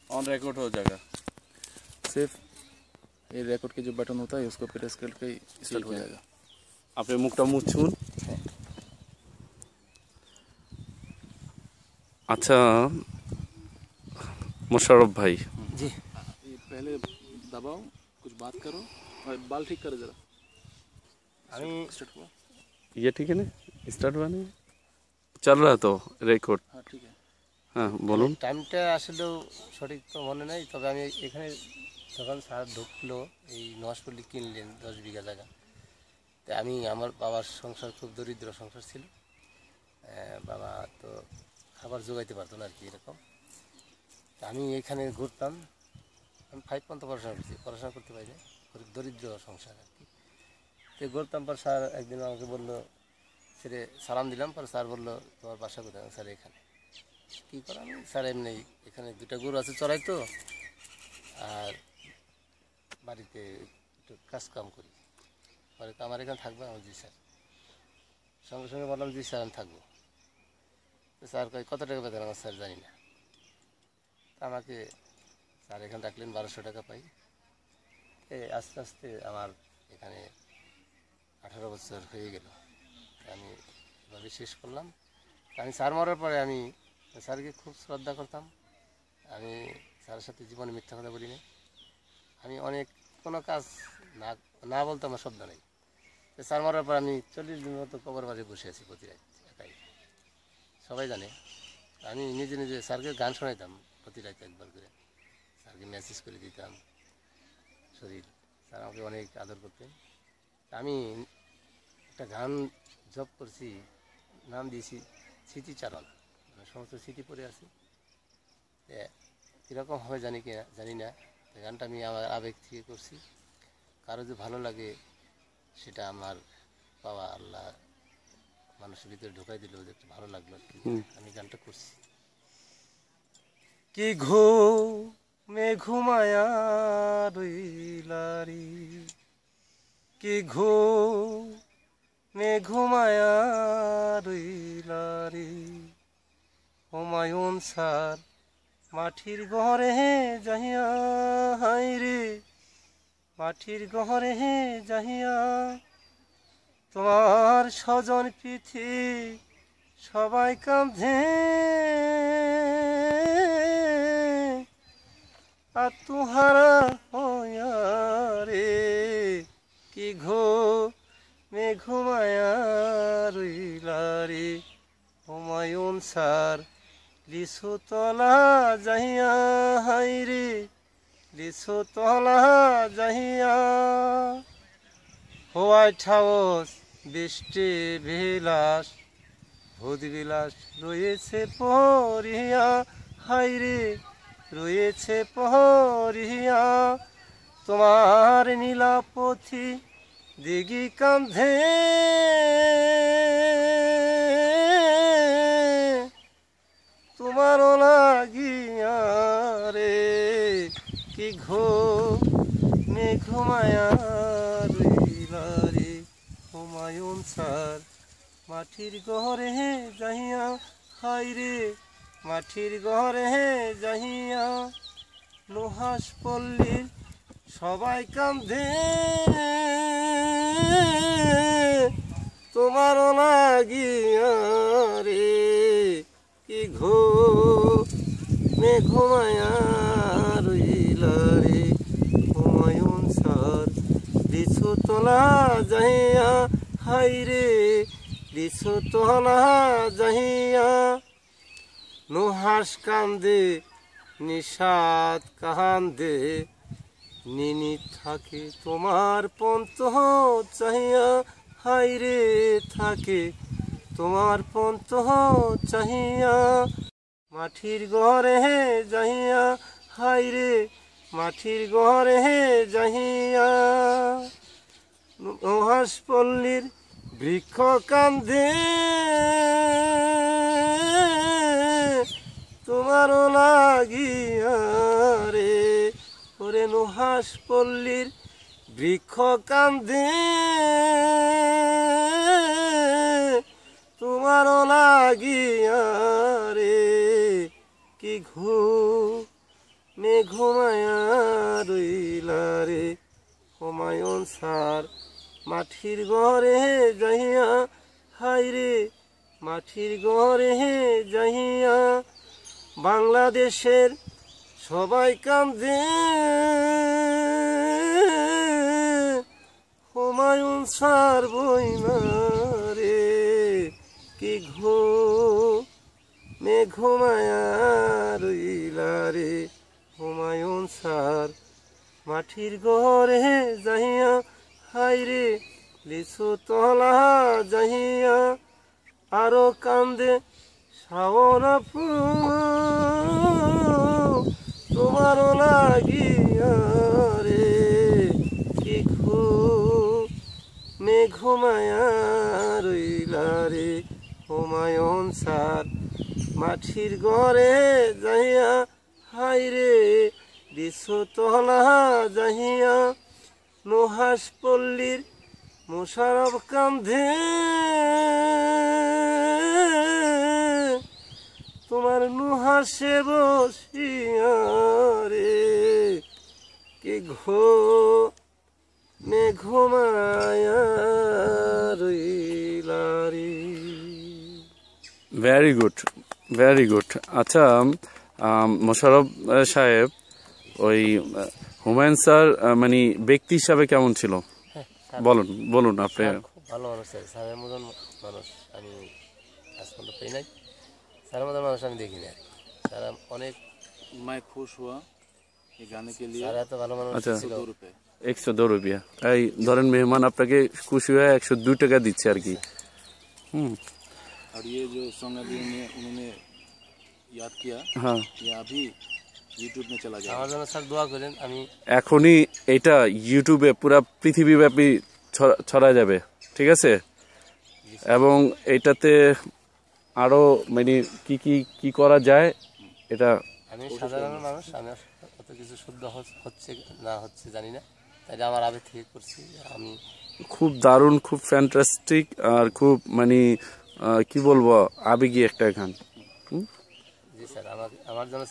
On record हो जाएगा। सिर्फ ये रिकॉर्ड के जो बटन होता है उसको प्रेस करके स्टार्ट हो जाएगा। आप ये मुखटा मुँह छून। अच्छा मुशर्रफ भाई जी, ये पहले दबाओ, कुछ बात करो और बाल ठीक करो जरा। स्टार्ट हुआ, ये ठीक है ना? स्टार्ट हुआ नहीं, चल रहा तो रिकॉर्ड। हाँ ठीक है। হ্যাঁ বলুন। টাইমটা আসলেও সঠিক তো মনে নেই, তবে আমি এখানে যখন স্যার ঢুকলো এই নওয়াজপল্লী কিনলেন 10 বিঘা জায়গা, তাই আমি আমার বাবার সংসার খুব দরিদ্র সংসার ছিল, বাবা তো খাবার জোগাইতে পারতো না আর কি এরকম। তা আমি এখানে ঘুরতাম, আমি 5 পর্যন্ত পড়াশোনা করছি, পড়াশোনা করতে পারি না, খুব দরিদ্র সংসার আর কি। তো ঘুরতাম, পর স্যার একদিন আমাকে বললো, সেরে সালাম দিলাম, পর স্যার বললো তোমার বাসা কোথায়? স্যার এখানে। কী করা? আমি স্যার এমনি এখানে 2টা গরু আছে চড়াই তো, আর বাড়িতে একটু কাজ কাম করি, পরে তো আমার এখানে থাকবে? আমার জি স্যার। সঙ্গে সঙ্গে বললাম জি স্যার আমি থাকবো। তো স্যার কয় কত টাকা বেতন? আমার স্যার জানি না। তা আমাকে স্যার এখানে রাখলেন, 1200 টাকা পাই। আস্তে আস্তে আমার এখানে 18 বছর হয়ে গেল। আমি এভাবে শেষ করলাম। আমি স্যার মরার পরে আমি স্যারকে খুব শ্রদ্ধা করতাম। আমি স্যারের সাথে জীবনে মিথ্যা কথা বলি না। আমি অনেক কোনো কাজ না না বলতে আমার শব্দ নেই। তো স্যার মরার পর আমি 40 দিন মতো কবর বাড়ি বসে আছি প্রতি রাত একাই, সবাই জানে। আমি নিজে নিজে স্যারকে গান শোনাইতাম প্রতি রাতে একবার করে, স্যারকে মেসেজ করে দিতাম শরীর। স্যার আমাকে অনেক আদর করতেন। আমি একটা গান জব করছি, নাম দিয়েছি স্মৃতিচারণ, মানে সমস্ত স্মৃতি পড়ে আছি। কীরকম হবে জানি না। গানটা আমি আমার আবেগ থেকে করছি। কারো যে ভালো লাগে সেটা আমার পাওয়া, আল্লাহ মানুষের ভিতরে ঢোকাই দিল, যে একটু ভালো লাগলো আর কি, আমি গানটা করছি। কি ঘুমে ঘুমায়া রইলারি, কি ঘুমে ঘুমায়া রইলারি, হুমায়ুন স্যার মাটির ঘরে যাহিয়া, হাই রে মাটির ঘরে যাহিয়া, তোমার স্বজন প্রীতি সবাই কাঁধে, আর তুহারা হইয়া রে, কি ঘুমে ঘুমায়া রইলা রে, হুমায়ুন স্যার লিচু তলা যাহিয়া, হাই রে লিচু তলা যাহিয়া, হোয়াইট হাউস বৃষ্টি বিলাস, ভূত বিলাস রয়েছে পরিয়া, হাই রে রয়েছে পরিয়া, তোমার নীলাপথি দিঘি কাঁধে, তোমারও লাগিয়া রে, কি ঘুমে ঘুমায়া রইলা রে, হুমায়ুন স্যার মাটির ঘরে যাহিয়া, হাই রে মাটির ঘরে যাহিয়া, নুহাস পল্লীর সবাই কাঁধে, তোমারও লাগিয়া রে, কি ঘুমে ঘুমায়া রইলা রে, হুমায়ুন স্যার লিচু তলা যাহিয়া, হাই রে লিচু তলা যাহিয়া, নুহাস কান্দে নিষাদ কান্দে, নিনি থাকে তোমার পন্ত চাহিয়া, হাই রে থাকে তোমার পন্ত চাহিয়া, মাটির ঘরে যাহিয়া, হাই রে মাটির ঘরে যাহিয়া, নুহাস পল্লীর বৃক্ষ কান্দে, তোমারও লাগিয়া রে, ওরে নুহাস পল্লীর বৃক্ষ কান্দে, তোমারও লাগিয়া রে, কি মেঘমায়া রইলা রে হুমায়ুন স্যার মাটির ঘরে যাইয়া হাইরে মাটির ঘরে যাইয়া বাংলাদেশের সবাই কান্দে হুমায়ুন স্যার বইমা রে কি মেঘমায়া রইলা রে হুমায়ুন স্যার মাটির ঘরে যাইয়া হাইরে লিচু তলা যাইয়া আরো কান্দে শাওন আপু তোমারও লাগিয়া রে কি মেঘমায়া রইলা রে হুমায়ুন স্যার মাটির ঘরে যাইয়া হাইরে লিচু তলা যাইয়া নুহাস পল্লীর মোশারফ কান্ধে তোমার নুহাসে বসিয়া রে কি মেঘমায়া রইলা রে। Very good, very good. আচ্ছা মোশাররফ সাহেব, ওই হুমায়ুন স্যার মানে ব্যক্তি হিসাবে কেমন ছিল বলুন বলুন আপনি। খুব ভালো মানুষ স্যার, স্যারের মতন মানুষ আমি আজ পর্যন্ত পেয়ে নাই, স্যারের মতন মানুষ আমি দেখিনি আর কি। স্যার অনেক मैं खुश हुआ ये गाने के लिए। স্যার এত ভালো মানুষ আচ্ছা। ছিল। 2 रुपए 102 রুপিয়া। এই ধরেন মেহমান আপনাকে খুশি হয়ে 102 টাকা দিচ্ছে আর কি। और ये जो सॉन्ग अभी उन्होंने याद किया, হ্যাঁ, ये अभी यूट्यूब में चला गया। আমার জন্য স্যার দোয়া করেন। আমি এখনই এটা ইউটিউবে পুরা পৃথিবীব্যাপী ছড়া যাবে, ঠিক আছে? এবং এটাতে আরো মানে কি করা যায় এটা। আমি সাধারণ মানুষ, আমি অত কিছু শুদ্ধ হচ্ছে না হচ্ছে জানি না, তাই আমার আবেগ থেকে করছি। আমি খুব দারুণ, খুব ফ্যান্টাস্টিক, আর খুব মানে কি বলবো আবেগী একটা গান। জি স্যার, আমার জন্য